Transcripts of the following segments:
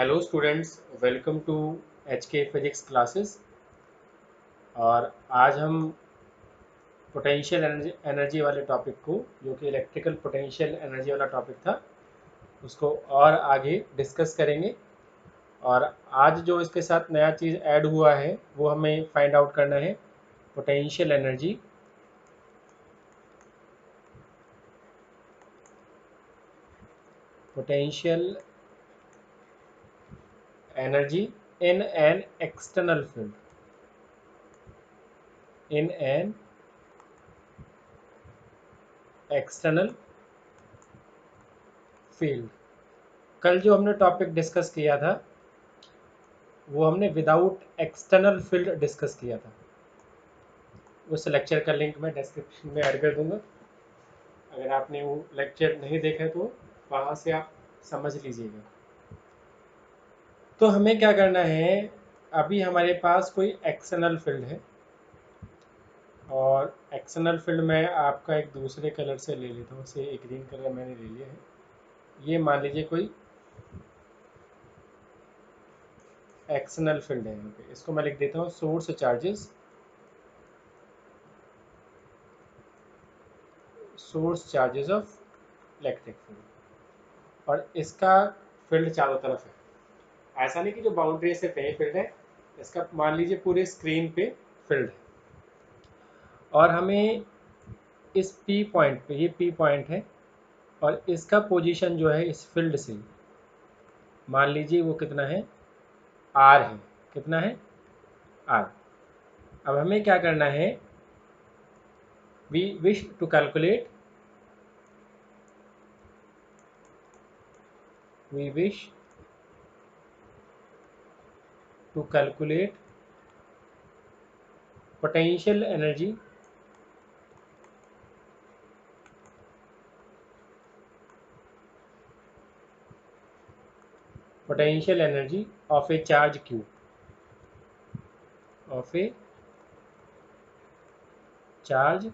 Hello students, welcome to H K physics classes. और आज हम पोटेंशियल एनर्जी वाले टॉपिक को, जो कि इलेक्ट्रिकल पोटेंशियल एनर्जी वाला टॉपिक था, उसको और आगे डिस्कस करेंगे। और आज जो इसके साथ नया चीज़ ऐड हुआ है वो हमें फाइंड आउट करना है। Potential energy potential energy in an external field, in an external field. कल जो हमने टॉपिक डिस्कस किया था वो हमने विदाउट एक्सटर्नल फील्ड डिस्कस किया था। उस लेक्चर का लिंक मैं डिस्क्रिप्शन में ऐड कर दूंगा। अगर आपने वो लेक्चर नहीं देखा है तो वहाँ से आप समझ लीजिएगा। तो हमें क्या करना है, अभी हमारे पास कोई एक्सटर्नल फील्ड है और एक्सटर्नल फील्ड में आपका एक दूसरे कलर से ले लेता हूँ। से एक ग्रीन कलर मैंने ले लिया है। ये मान लीजिए कोई एक्सटर्नल फील्ड है। यहाँ पे इसको मैं लिख देता हूँ source charges, source charges of electric field. और इसका फील्ड चारों तरफ है। ऐसा नहीं कि जो बाउंड्री से कहीं फील्ड है, इसका मान लीजिए पूरे स्क्रीन पे फील्ड है। और हमें इस P पॉइंट पे, ये P पॉइंट है और इसका पोजीशन जो है इस फील्ड से मान लीजिए वो कितना है, R है। कितना है, R। अब हमें क्या करना है, we wish to calculate, we wish to calculate potential energy potential energy of a charge q, of a charge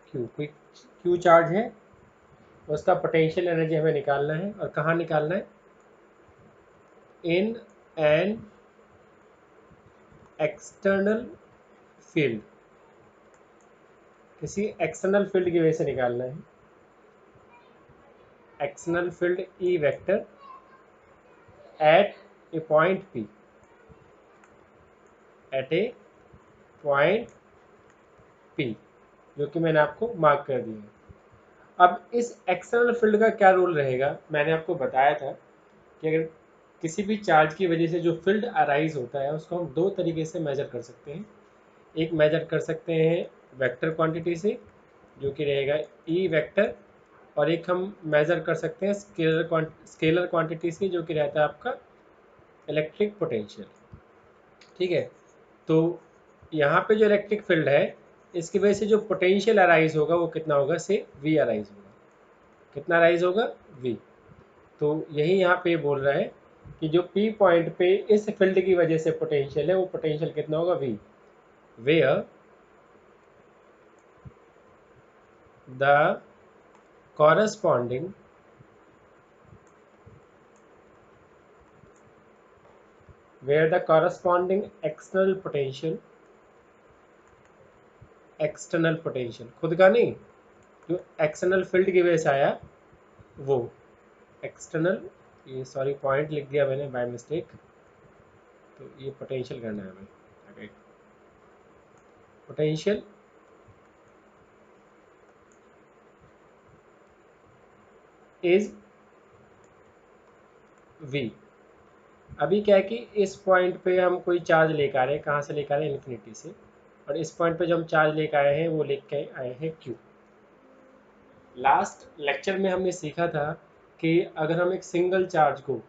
q। कोई q चार्ज है, उसका पोटेंशियल एनर्जी हमें निकालना है। और कहाँ निकालना है, इन एन एक्सटर्नल फील्ड, किसी एक्सटर्नल फील्ड की वजह से निकालना है। External field E vector at a point P, at a point P, जो कि मैंने आपको मार्क कर दिया है। अब इस एक्सटर्नल फील्ड का क्या रोल रहेगा, मैंने आपको बताया था कि अगर किसी भी चार्ज की वजह से जो फील्ड अराइज होता है उसको हम दो तरीके से मेजर कर सकते हैं। एक मेजर कर सकते हैं वेक्टर क्वांटिटी से, जो कि रहेगा ई वेक्टर। और एक हम मेजर कर सकते हैं स्केलर क्वांटिटी से, जो कि रहता है आपका इलेक्ट्रिक पोटेंशियल। ठीक है। तो यहाँ पे जो इलेक्ट्रिक फील्ड है, इसकी वजह से जो पोटेंशियल अराइज होगा वो कितना होगा, से वी अराइज होगा। कितना अराइज होगा, वी। तो यही यहाँ पे बोल रहा है कि जो P पॉइंट पे इस फील्ड की वजह से पोटेंशियल है, वो पोटेंशियल कितना होगा, V। Where the corresponding external potential खुद का नहीं, जो एक्सटर्नल फील्ड की वजह से आया वो एक्सटर्नल, ये सॉरी पॉइंट लिख दिया मैंने बाय मिस्टेक। तो ये पोटेंशियल करना है हमें। Potential is V। अभी क्या है कि इस पॉइंट पे हम कोई चार्ज लेकर आ रहे हैं, कहाँ से लेकर आ रहे हैं, इन्फिनिटी से। और इस पॉइंट पे जो हम चार्ज लेकर आए हैं वो लेके आए हैं Q। लास्ट लेक्चर में हमने सीखा था कि अगर हम एक सिंगल चार्ज को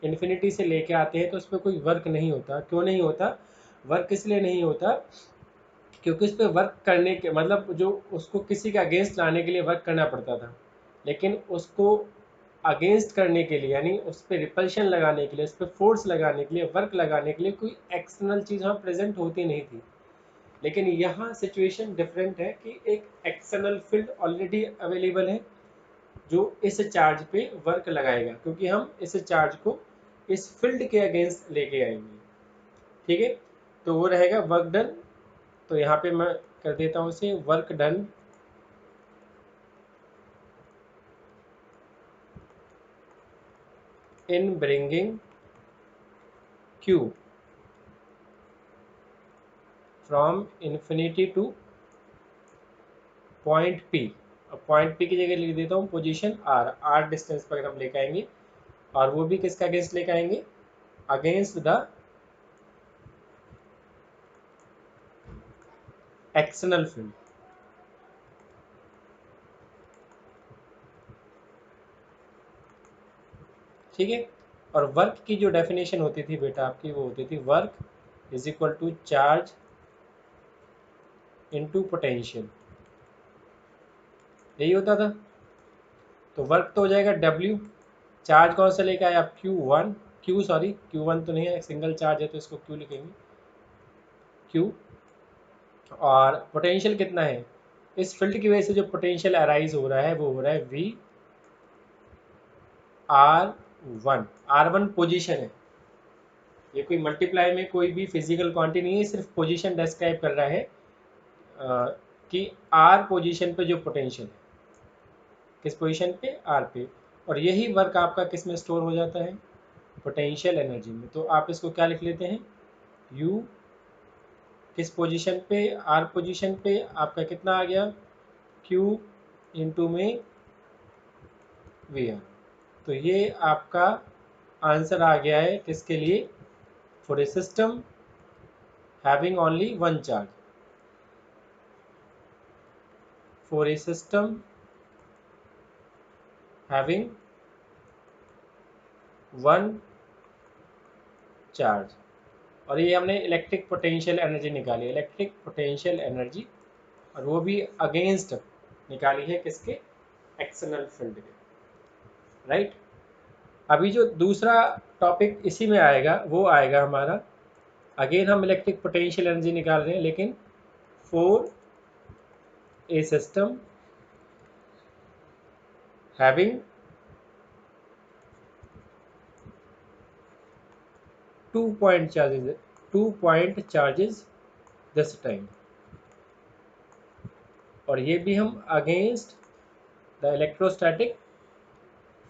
इन्फिनिटी से लेके आते हैं तो उस पर कोई वर्क नहीं होता। क्यों नहीं होता, वर्क इसलिए नहीं होता क्योंकि उस पर वर्क करने के मतलब जो उसको किसी के अगेंस्ट लाने के लिए वर्क करना पड़ता था, लेकिन उसको अगेंस्ट करने के लिए, यानी उस पर रिपल्शन लगाने के लिए, उस पर फोर्स लगाने के लिए, वर्क लगाने के लिए कोई एक्सटर्नल चीज़ वहाँ प्रेजेंट होती नहीं थी। लेकिन यहाँ सिचुएशन डिफरेंट है कि एक एक्सटर्नल फील्ड ऑलरेडी अवेलेबल है जो इस चार्ज पे वर्क लगाएगा, क्योंकि हम इस चार्ज को इस फील्ड के अगेंस्ट लेके आएंगे। ठीक है, तो वो रहेगा वर्क डन। तो यहाँ पे मैं कर देता हूँ इसे work done in bringing Q from infinity two point P। अब पॉइंट P की जगह लिख देता हूँ पोजीशन R डिस्टेंस पर हम लेकर आएंगे, और वो भी किसका अगेंस्ट लेकर आएंगे, अगेंस्ट द एक्सटर्नल फील्ड। ठीक है, और वर्क की जो डेफिनेशन होती थी बेटा आपकी, वो होती थी work is equal to charge into potential, यही होता था। तो वर्क तो हो जाएगा W, चार्ज कौन सा लेके आए आप, Q1 तो नहीं है, सिंगल चार्ज है तो इसको Q लिखेंगे, Q। और पोटेंशियल कितना है, इस फील्ड की वजह से जो पोटेंशियल अराइज हो रहा है वो हो रहा है R1 पोजीशन है। ये कोई मल्टीप्लाई में कोई भी फिजिकल क्वांटिटी नहीं है, सिर्फ पोजीशन डिस्क्राइब कर रहा है कि R पोजीशन पे जो पोटेंशियल है, किस पोजीशन पे, R पे। और यही वर्क आपका किस में स्टोर हो जाता है, पोटेंशियल एनर्जी में। तो आप इसको क्या लिख लेते हैं, U किस पोजीशन पे, R पोजीशन पे आपका कितना आ गया, Q इंटू में VR। तो ये आपका आंसर आ गया है किसके लिए, for a system having only one charge, for a system having one charge. और ये हमने इलेक्ट्रिक पोटेंशियल एनर्जी निकाली, इलेक्ट्रिक पोटेंशियल एनर्जी, और वो भी अगेंस्ट निकाली है किसके, एक्सटर्नल फील्ड के, राइट। अभी जो दूसरा टॉपिक इसी में आएगा वो आएगा हमारा, अगेन हम इलेक्ट्रिक पोटेंशियल एनर्जी निकाल रहे हैं, लेकिन for a system having two point charges this time. और ये भी हम अगेंस्ट द इलेक्ट्रोस्टैटिक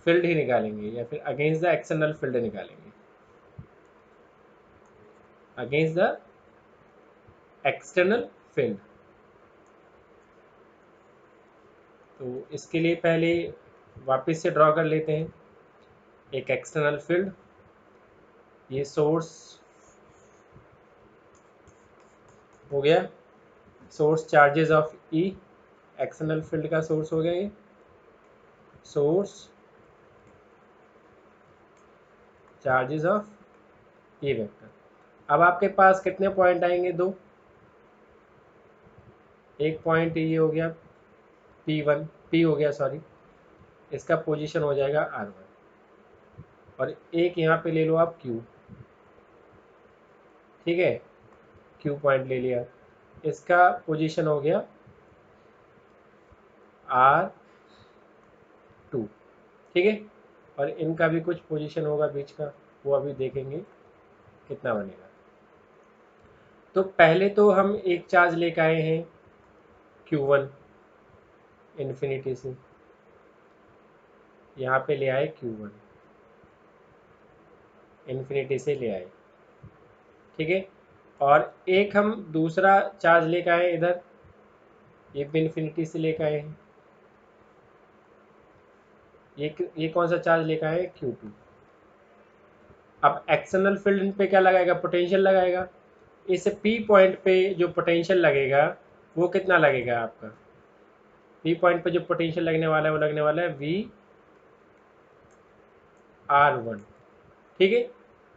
फील्ड ही निकालेंगे, या फिर अगेंस्ट द एक्सटर्नल फील्ड निकालेंगे, अगेंस्ट द एक्सटर्नल फील्ड। तो इसके लिए पहले वापस से ड्रॉ कर लेते हैं एक एक्सटर्नल फील्ड, ये सोर्स हो गया, source charges of E, external field का सोर्स हो गया ये, source charges of E vector. अब आपके पास कितने पॉइंट आएंगे, दो, एक पॉइंट ये हो गया P हो गया सॉरी, इसका पोजीशन हो जाएगा R1, और एक यहाँ पे ले लो आप Q। ठीक है, Q पॉइंट ले लिया, इसका पोजीशन हो गया R2। ठीक है, और इनका भी कुछ पोजीशन होगा बीच का, वो अभी देखेंगे कितना बनेगा। तो पहले तो हम एक चार्ज लेकर आए हैं Q1 इन्फिनिटी से, यहाँ पे ले आए Q1 इन्फिनिटी से ले आए। ठीक है, और एक हम दूसरा चार्ज लेकर आए इधर, ये भी इन्फिनिटी से लेकर आए हैं, ये कौन सा चार्ज लेकर आए, Q2। अब एक्सटर्नल फील्ड पे क्या लगाएगा, पोटेंशियल लगाएगा। इस P पॉइंट पे जो पोटेंशियल लगेगा वो कितना लगेगा आपका, P पॉइंट पे जो पोटेंशियल लगने वाला है वो लगने वाला है VR1। ठीक है,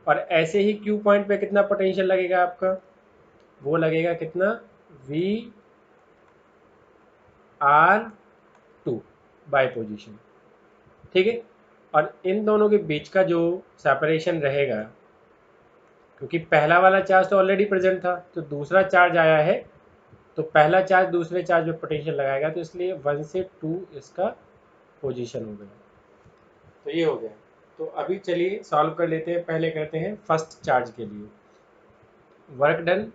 और ऐसे ही Q पॉइंट पे कितना पोटेंशियल लगेगा आपका, वो लगेगा कितना, VR2 बाय पोजीशन। ठीक है, और इन दोनों के बीच का जो सेपरेशन रहेगा, क्योंकि पहला वाला चार्ज तो ऑलरेडी प्रेजेंट था, तो दूसरा चार्ज आया है, तो पहला चार्ज दूसरे चार्ज में पोटेंशियल लगाएगा, तो इसलिए 1 से 2 इसका पोजीशन हो गया। तो ये हो गया। तो अभी चलिए सॉल्व कर लेते हैं। पहले करते हैं फर्स्ट चार्ज के लिए। Work done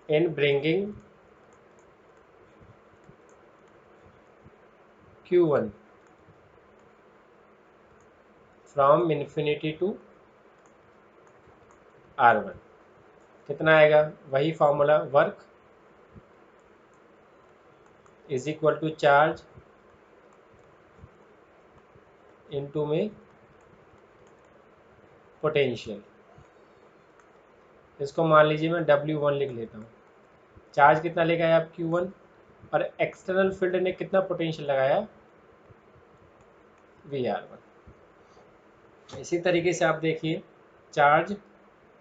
in bringing Q1 from infinity to R1 कितना आएगा? वही formula, work is equal to charge into में पोटेंशियल। इसको मान लीजिए मैं W1 लिख लेता हूँ। चार्ज कितना लेके आया आप? Q1। और एक्सटर्नल फील्ड ने कितना पोटेंशियल लगाया? VR1। इसी तरीके से आप देखिए चार्ज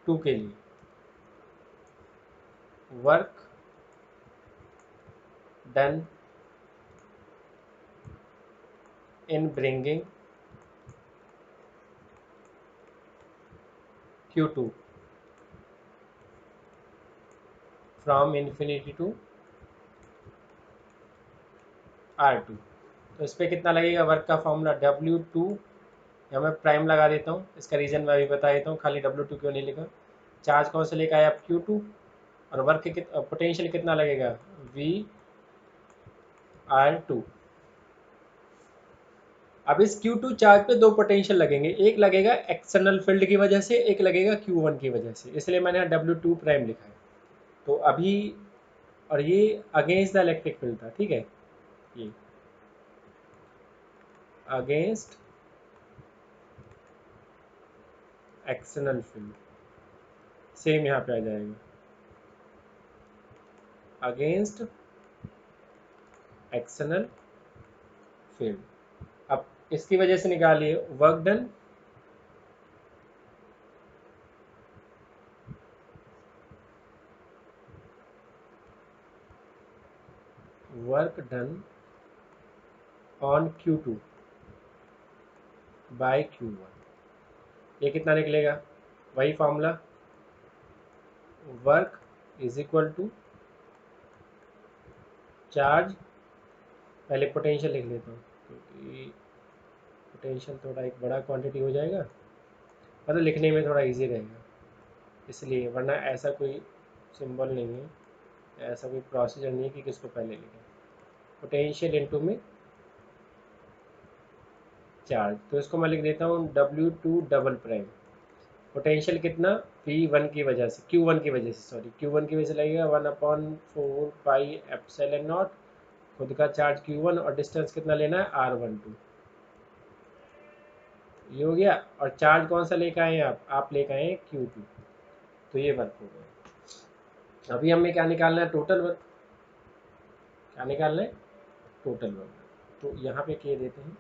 2 के लिए, work done in bringing Q2 from infinity to R2। तो इस पर कितना लगेगा? वर्क का फॉर्मूला W2, या मैं प्राइम लगा देता हूँ, इसका रीज़न मैं अभी बता देता हूँ, खाली W2 क्यों नहीं लिखा। चार्ज कौन से लेकर आया आप? Q2। और वर्क के पोटेंशियल कितना लगेगा? VR2। अब इस Q2 चार्ज पे दो पोटेंशियल लगेंगे, एक लगेगा एक्सटर्नल फील्ड की वजह से, एक लगेगा Q1 की वजह से, इसलिए मैंने यहाँ W2 प्राइम लिखा है। तो अभी, और ये अगेंस्ट द इलेक्ट्रिक फील्ड था, ठीक है, ये अगेंस्ट एक्सटर्नल फील्ड, सेम यहाँ पे आ जाएगा, अगेंस्ट एक्सटर्नल फील्ड। अब इसकी वजह से निकालिए work done on Q2 bye Q1। ये कितना निकलेगा? वही formula, work is equal to charge, पहले पोटेंशियल लिख लेता हूँ क्योंकि पोटेंशियल थोड़ा एक बड़ा क्वांटिटी हो जाएगा, मतलब लिखने में थोड़ा इजी रहेगा इसलिए, वरना ऐसा कोई सिंबल नहीं है, ऐसा कोई प्रोसीजर नहीं है कि किसको पहले लिखें। पोटेंशियल इनटू में चार्ज, तो इसको मैं लिख देता हूँ W2 डबल प्राइम। पोटेंशियल कितना? V1 की वजह से, Q1 की वजह से, सॉरी Q1 की वजह से लगेगा 1/4 पाई एप्सिलॉन नॉट, खुद का चार्ज Q1 और डिस्टेंस कितना लेना है? R12। ये हो गया। और चार्ज कौन सा लेकर आए हैं आप लेकर आए हैं Q2। तो ये वर्क हो गया। अभी हमें क्या निकालना है? Total work. क्या निकालना है? Total work. तो यहाँ पे क्या देते हैं?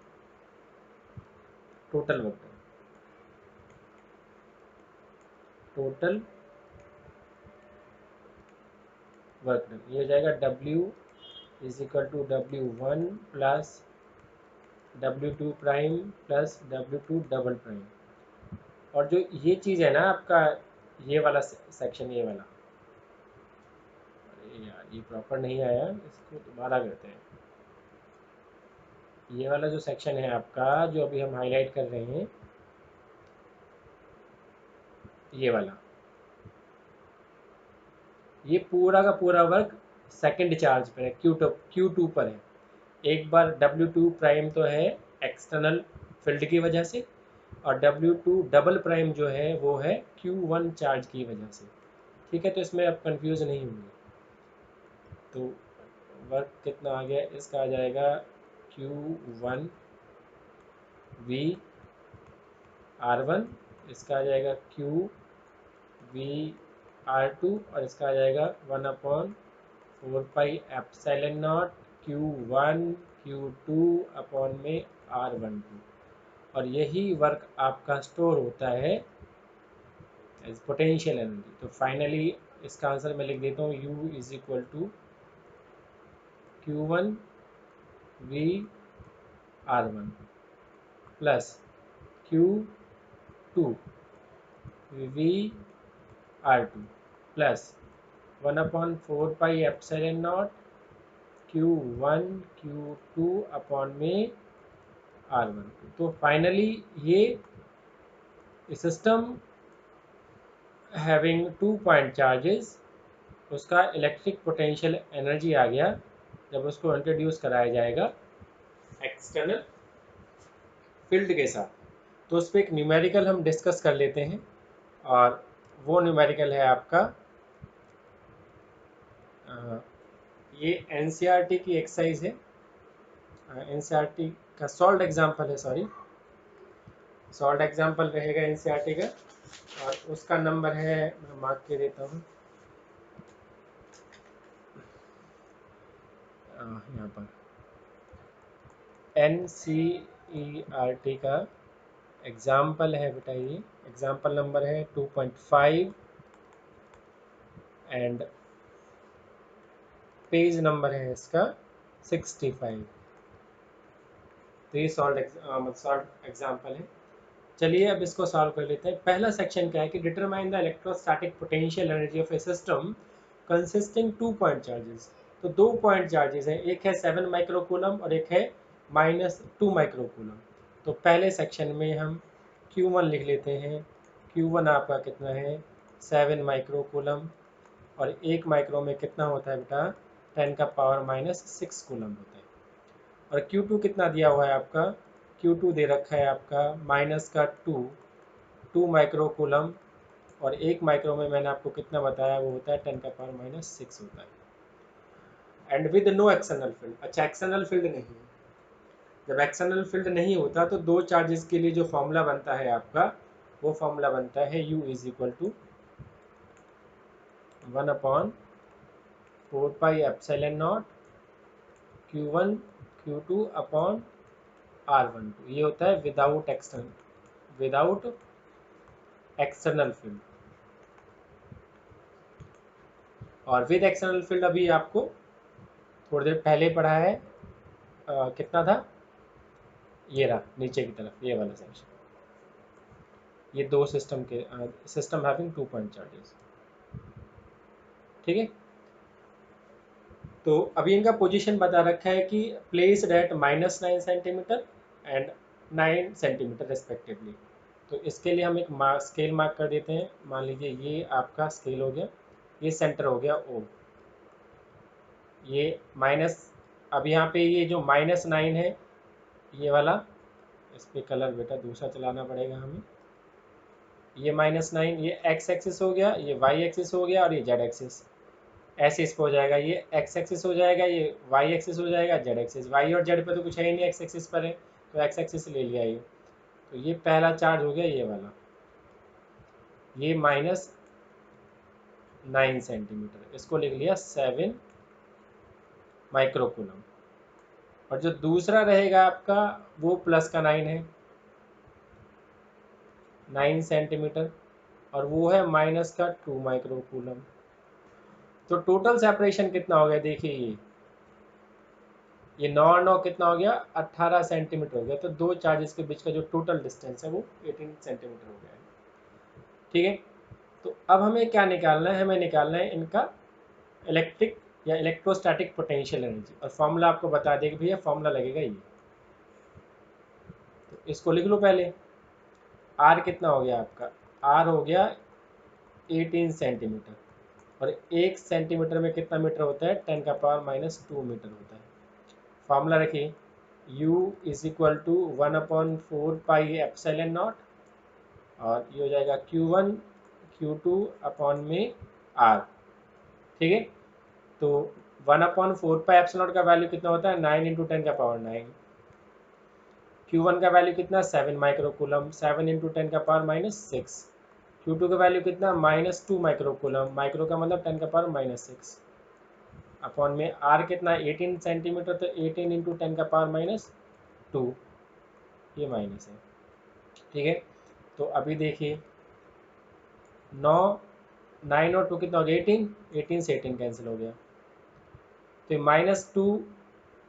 Total work, total work done, ये हो जाएगा W is equal to W1 plus W2 prime plus W2 double prime. और जो ये चीज़ है ना आपका, ये वाला सेक्शन, ये वाला, अरे यार ये प्रॉपर नहीं आया, इसको दोबारा करते हैं। ये वाला जो सेक्शन है आपका, जो अभी हम हाईलाइट कर रहे हैं, ये वाला, ये पूरा का पूरा वर्क सेकंड चार्ज पर है, Q2 पर है। एक बार W2 प्राइम तो है एक्सटर्नल फील्ड की वजह से, और W2 डबल प्राइम जो है वो है Q1 चार्ज की वजह से। ठीक है, तो इसमें अब कंफ्यूज नहीं होंगे। तो वर्क कितना आ गया? इसका आ जाएगा Q1 VR1, इसका आ जाएगा QVR2, और इसका आ जाएगा 1/4 pi epsilon naught Q1 Q2 upon में R12। और यही वर्क आपका स्टोर होता है एज पोटेंशियल एनर्जी। तो फाइनली इसका आंसर मैं लिख देता हूँ, U is equal to Q1 VR1 plus Q2 VR2 plus 1/4 pi epsilon naught Q1 Q2 upon में R1। तो फाइनली ये सिस्टम हैविंग 2 पॉइंट चार्जेस, उसका इलेक्ट्रिक पोटेंशियल एनर्जी आ गया जब उसको इंट्रोड्यूस कराया जाएगा एक्सटर्नल फील्ड के साथ। तो उस पर एक न्यूमेरिकल हम डिस्कस कर लेते हैं, और वो न्यूमेरिकल है आपका ये एनसीईआरटी की एक्सरसाइज है, एनसीईआरटी का सॉल्व एग्जांपल है, सॉरी सॉल्व एग्जांपल रहेगा एनसीईआरटी का, और उसका नंबर है, मैं मार्क के देता हूँ यहाँ पर, एनसीईआरटी का एग्जाम्पल है बेटा, ये एग्जाम्पल नंबर है 2.5 एंड पेज नंबर है इसका 65। तो ये सॉल्व एग्जाम्पल है। चलिए अब इसको सॉल्व कर लेते हैं। पहला सेक्शन क्या है कि determine the electrostatic potential energy of A system consisting 2 point charges. तो 2 पॉइंट चार्जेस हैं, एक है 7 माइक्रोकूलम और एक है -2 माइक्रोकूलम। तो पहले सेक्शन में हम Q1 लिख लेते हैं। Q1 आपका कितना है 7 माइक्रोकूलम, और 1 माइक्रो में कितना होता है बेटा 10⁻⁻6 कूलम होता है। और Q2 कितना दिया हुआ है आपका, Q2 दे रखा है आपका -2 माइक्रोकूलम, और 1 माइक्रो में मैंने आपको कितना बताया वो होता है 10⁻⁻6 होता है। And with no external field. अच्छा एक्सटर्नल फील्ड नहीं है, जब एक्सटर्नल फील्ड नहीं होता तो दो चार्जेस के लिए जो फॉर्मूला बनता है आपका, वो फॉर्मूला बनता है U is equal to 1/4 pi epsilon naught Q1 Q2 upon R12। ये होता है विदाउट एक्सटर्नल फील्ड। और विद एक्सटर्नल फील्ड अभी आपको थोड़ी देर पहले पढ़ा है, कितना था, ये रहा नीचे की तरफ ये वाला सेक्शन, ये दो सिस्टम के सिस्टम हैविंग 2 पॉइंट चार्जेस। ठीक है, तो अभी इनका पोजीशन बता रखा है कि placed at -9 centimetre and 9 centimetre respectively. तो इसके लिए हम एक स्केल मार्क कर देते हैं। मान लीजिए ये आपका स्केल हो गया, ये सेंटर हो गया O, ये माइनस, अब यहाँ पे ये जो -9 है ये वाला, इस पे कलर बेटा दूसरा चलाना पड़ेगा हमें। ये -9 ये x एक्सिस हो गया, ये y एक्सिस हो गया, और ये z एक्सिस ऐसे इस पे हो जाएगा, ये x एक्सिस हो जाएगा, ये y एक्सिस हो जाएगा, z एक्सिस। y और z पे तो कुछ है ही नहीं, x एक्सिस पर है तो x एक्सिस ले लिया ये। तो ये पहला चार्ज हो गया ये वाला, ये -9 सेंटीमीटर, इसको लिख लिया 7 माइक्रोकूलम। और जो दूसरा रहेगा आपका वो प्लस का 9 है, 9 सेंटीमीटर, और वो है -2 माइक्रोकूलम। तो टोटल सेपरेशन कितना हो गया देखिए, ये 9 और 9 कितना हो गया 18 सेंटीमीटर हो गया। तो दो चार्जेस के बीच का जो टोटल डिस्टेंस है वो 18 सेंटीमीटर हो गया है। ठीक है, तो अब हमें क्या निकालना है, हमें निकालना है इनका इलेक्ट्रिक या इलेक्ट्रोस्टैटिक पोटेंशियल एनर्जी। और फॉर्मूला आपको बता दें कि भैया फॉर्मूला लगेगा ये, तो इसको लिख लो पहले। आर कितना हो गया आपका, आर हो गया 18 सेंटीमीटर, और 1 सेंटीमीटर में कितना मीटर होता है 10⁻⁻2 मीटर होता है। फॉर्मूला रखिए, U is equal to 1/4 pi epsilon naught, और ये हो जाएगा Q1 Q2 अपॉन में R। ठीक है, तो 1/4 पाई एप्सिलॉन का वैल्यू कितना होता है 9 × 10⁻⁹। Q1 का वैल्यू कितना 7 माइक्रोकूलम, 7 × 10⁻⁻6। Q2 का वैल्यू कितना -2 माइक्रोकूलम, माइक्रो का मतलब 10⁻⁻6, अपॉन में R कितना 18 सेंटीमीटर, तो 18 × 10⁻⁻2, ये माइनस है। ठीक है, तो अभी देखिए 9 9 और 2 कितना हो गया 18, 18 से 18 कैंसिल हो गया, तो -2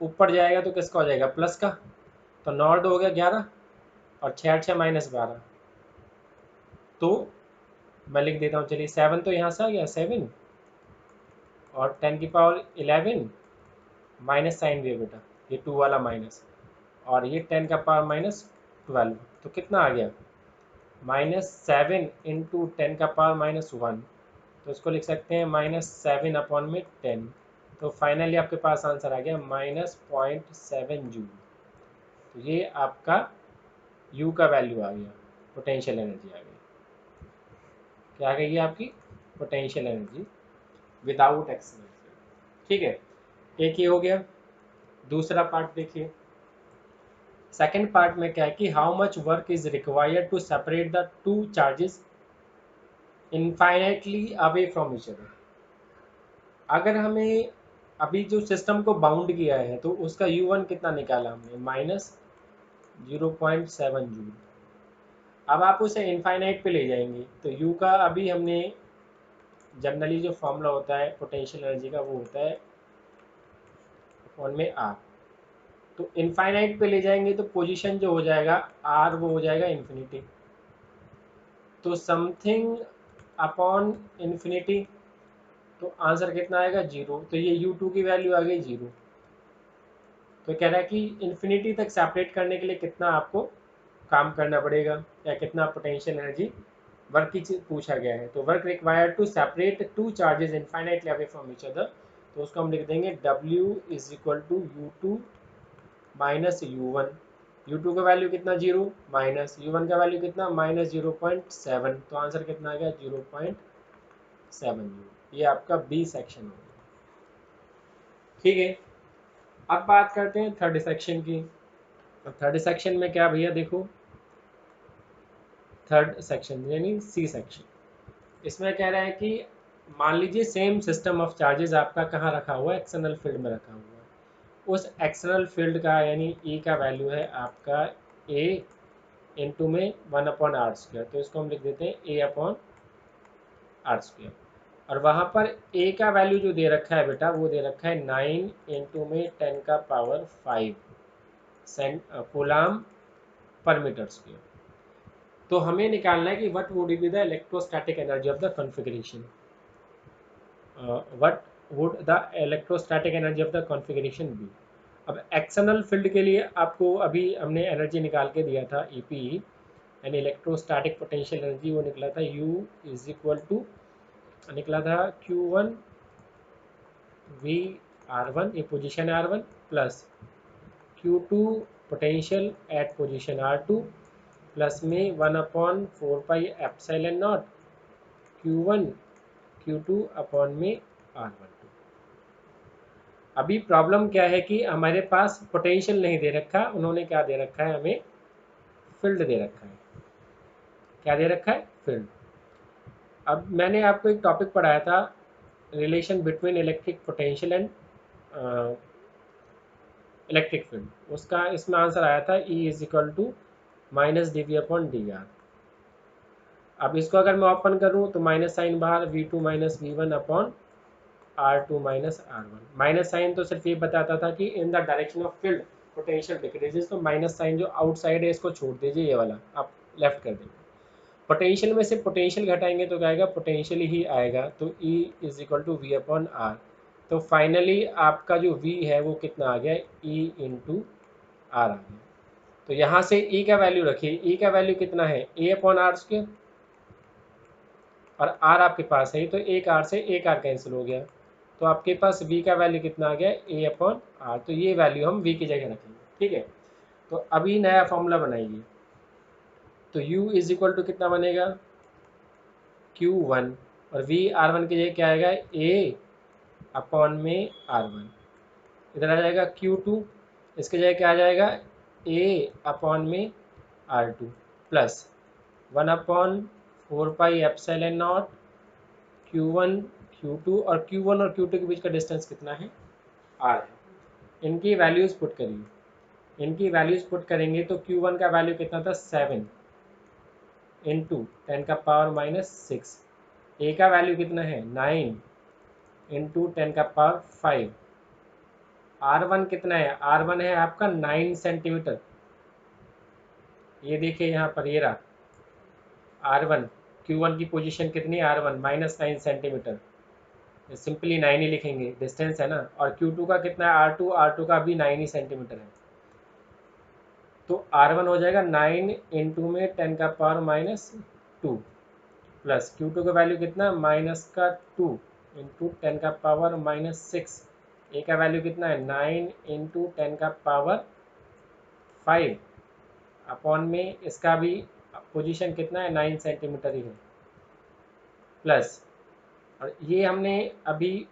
ऊपर जाएगा तो किसका हो जाएगा प्लस का, तो 9 और 2 हो गया 11, और 6 और 6 -12। तो मैं लिख देता हूँ, चलिए 7 तो यहाँ से आ गया 7, और 10⁻11 माइनस साइन भी है बेटा, ये 2 वाला माइनस, और ये 10⁻−12, तो कितना आ गया -7 इंटू 10⁻−1, तो इसको लिख सकते हैं -7/10। तो फाइनली आपके पास आंसर आ गया -0.7 जूल। तो ये आपका U का वैल्यू आ गया, पोटेंशियल एनर्जी आ गई। क्या आ गई है आपकी potential energy without external field. ठीक है, एक ये हो गया। दूसरा पार्ट देखिए, सेकेंड पार्ट में क्या है कि how much work is required to separate the two charges infinitely away from each other. अगर हमें अभी जो सिस्टम को बाउंड किया है तो उसका U1 कितना निकाला हमने, -0.7 जूल। अब आप उसे इनफाइनाइट पे ले जाएंगे तो U का अभी हमने जनरली जो फॉर्मूला होता है पोटेंशियल एनर्जी का वो होता है अपॉन में R। तो इनफाइनाइट पे ले जाएंगे तो पोजीशन जो हो जाएगा R वो हो जाएगा इन्फिनिटी, तो समथिंग अपॉन इन्फिनिटी, तो आंसर कितना आएगा 0। तो ये U2 की वैल्यू आ गई 0। तो कह रहा है कि इन्फिनिटी तक सेपरेट करने के लिए कितना आपको काम करना पड़ेगा या कितना पोटेंशियल एनर्जी वर्क की पूछा गया है। तो work required to separate two charges infinitely away from each other, तो उसको हम लिख देंगे W = U2 minus U1। U2 का वैल्यू कितना 0, माइनस U1 का वैल्यू कितना -0.7, तो आंसर कितना आ गया 0.7 जूल। ये आपका बी सेक्शन हो गया। ठीक है, अब बात करते हैं थर्ड सेक्शन की। अब थर्ड सेक्शन में क्या भैया देखो, थर्ड सेक्शन यानी सी सेक्शन, इसमें कह रहा है कि मान लीजिए सेम सिस्टम ऑफ चार्जेस आपका कहाँ रखा हुआ है, एक्सटर्नल फील्ड में रखा हुआ है। उस एक्सटर्नल फील्ड का यानी E का वैल्यू है आपका A इंटू में 1/r², तो इसको हम लिख देते हैं A/r²। और वहाँ पर A का वैल्यू जो दे रखा है बेटा वो दे रखा है 9 इंटू में 10⁵ कूलाम पर मीटर स्क्वायर। तो हमें निकालना है कि what would be the electrostatic energy of the configuration, what would the electrostatic energy of the configuration be. अब एक्सटर्नल फील्ड के लिए आपको अभी हमने एनर्जी निकाल के दिया था EPE यानी इलेक्ट्रोस्टैटिक पोटेंशियल एनर्जी, वो निकला था U निकला था Q1 VR1, ये पोजीशन है R1, plus Q2 potential at position R2 plus में 1/4πε0 Q1 Q2 अपॉन में R12। अभी प्रॉब्लम क्या है कि हमारे पास पोटेंशियल नहीं दे रखा, उन्होंने क्या दे रखा है, हमें फील्ड दे रखा है। क्या दे रखा है, फील्ड। अब मैंने आपको एक टॉपिक पढ़ाया था, relation between electric potential and electric field, उसका इसमें आंसर आया था E = -dV/dr। अब इसको अगर मैं ओपन करूं तो माइनस साइन बाहर, V2 - V1 upon R2 - R1। Minus sign तो सिर्फ ये बताता था कि in the direction of field potential decreases, तो माइनस साइन जो आउटसाइड है इसको छोड़ दीजिए, ये वाला आप लेफ्ट कर देंगे। पोटेंशियल में से पोटेंशियल घटाएंगे तो क्या आएगा, पोटेंशियल ही आएगा, तो E = V/R। तो फाइनली आपका जो V है वो कितना आ गया, E × R आ गया। तो यहाँ से E का वैल्यू रखिए, E का वैल्यू कितना है A/r², और R आपके पास है तो एक R से एक R कैंसिल हो गया, तो आपके पास V का वैल्यू कितना आ गया A/R। तो ये वैल्यू हम V की जगह रखेंगे। ठीक है, तो अभी नया फॉर्मूला बनाइए, तो U = कितना बनेगा Q1, और VR1 की जगह क्या आएगा A/में R1, इधर आ जाएगा Q2, इसके जगह क्या आ जाएगा A/में R2 प्लस 1/4πε0 Q1 Q2, और Q1 और Q2 के बीच का डिस्टेंस कितना है, R है। इनकी वैल्यूज़ पुट करिए, इनकी वैल्यूज़ पुट करेंगे तो Q1 का वैल्यू कितना था 7 इंटू 10⁻⁻6, A का वैल्यू कितना है 9 इंटू 10⁵, R1 कितना है, R1 है आपका 9 सेंटीमीटर, ये देखिए यहाँ पर ये रहा R1, Q1 की पोजीशन कितनी है R1 -9 सेंटीमीटर, सिंपली 9 ही लिखेंगे, डिस्टेंस है ना। और Q2 का कितना है, R2 का भी 9 ही सेंटीमीटर है। तो R1 हो जाएगा 9 इंटू में 10 का पावर माइनस 2 प्लस Q2 का वैल्यू कितना, माइनस का 2 इंटू 10 का पावर माइनस 6। ए का वैल्यू कितना है, 9 इंटू 10 का पावर 5 अपॉन में इसका भी पोजीशन कितना है, 9 सेंटीमीटर ही है, प्लस और ये हमने अभी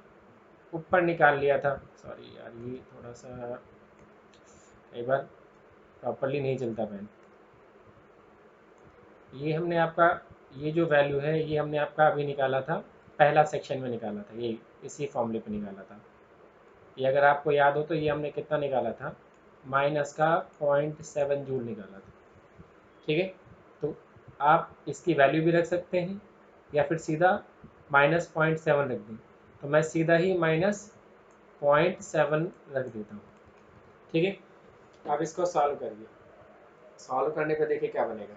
ऊपर निकाल लिया था। सॉरी यार, ये थोड़ा सा एक बार प्रॉपरली नहीं चलता पेन। ये हमने आपका, ये जो वैल्यू है ये हमने आपका अभी निकाला था, पहला सेक्शन में निकाला था, ये इसी फॉर्मूले पे निकाला था। ये अगर आपको याद हो तो ये हमने कितना निकाला था, माइनस का 0.7 जूल निकाला था। ठीक है, तो आप इसकी वैल्यू भी रख सकते हैं या फिर सीधा -0.7 रख दें। तो मैं सीधा ही -0.7 रख देता हूँ। ठीक है, आप इसको सॉल्व करिए। सॉल्व करने पे देखिए क्या बनेगा।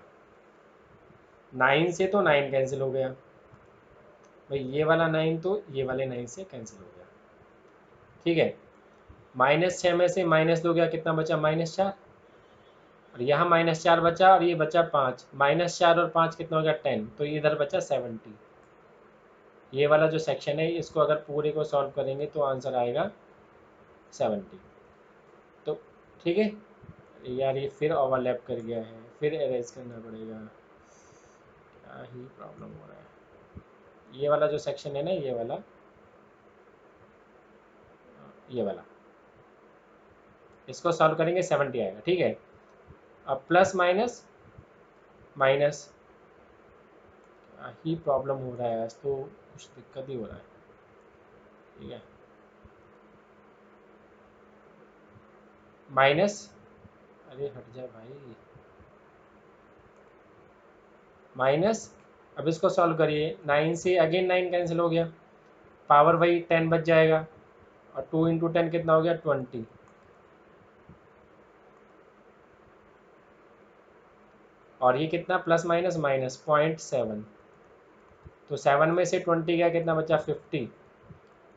9 से तो 9 कैंसिल हो गया भाई, ये वाला 9 तो ये वाले 9 से कैंसिल हो गया। ठीक है, -6 में से -2 गया, कितना बचा, -4। और यहाँ -4 बचा और ये बचा 5। -4 और 5 कितना हो गया, 10। तो ये इधर बचा 70। ये वाला जो सेक्शन है इसको अगर पूरे को सॉल्व करेंगे तो आंसर आएगा 70। तो ठीक है यार, ये फिर ओवरलैप कर गया है, फिर एरेज करना पड़ेगा। क्या ही प्रॉब्लम हो रहा है। ये वाला जो सेक्शन है ना, ये वाला इसको सॉल्व करेंगे 70 आएगा। ठीक है, अब प्लस माइनस माइनस, क्या ही प्रॉब्लम हो रहा है आज तो, कुछ दिक्कत ही हो रहा है। ठीक है, माइनस, अरे हट जाए भाई, माइनस। अब इसको सॉल्व करिए, 9 से अगेन 9 कैंसिल हो गया, पावर वही 10 बच जाएगा, और 2 इंटू 10 कितना हो गया, 20। और ये कितना, प्लस माइनस माइनस 0.7। तो 7 में से 20 गया, कितना बचा, 50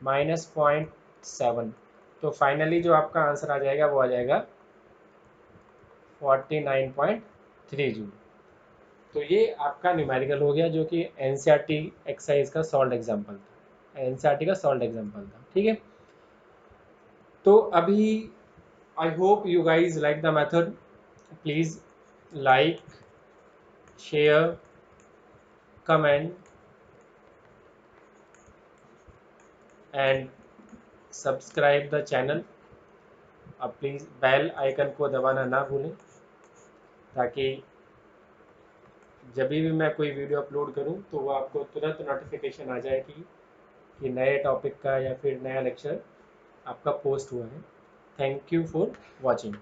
माइनस 0.7। तो फाइनली जो आपका आंसर आ जाएगा वो आ जाएगा 49.3 जूल। तो ये आपका न्यूमेरिकल हो गया, जो कि एनसीईआरटी एक्सरसाइज का सॉल्व एग्जाम्पल था, एनसीईआरटी का सॉल्व एग्जाम्पल था। ठीक है, तो अभी I hope you guys like the method. Please like, share, comment and subscribe the channel. अब प्लीज़ बेल आइकन को दबाना ना भूलें, ताकि जब भी मैं कोई वीडियो अपलोड करूं तो वो आपको तुरंत नोटिफिकेशन आ जाए कि नए टॉपिक का या फिर नया लेक्चर आपका पोस्ट हुआ है। Thank you for watching.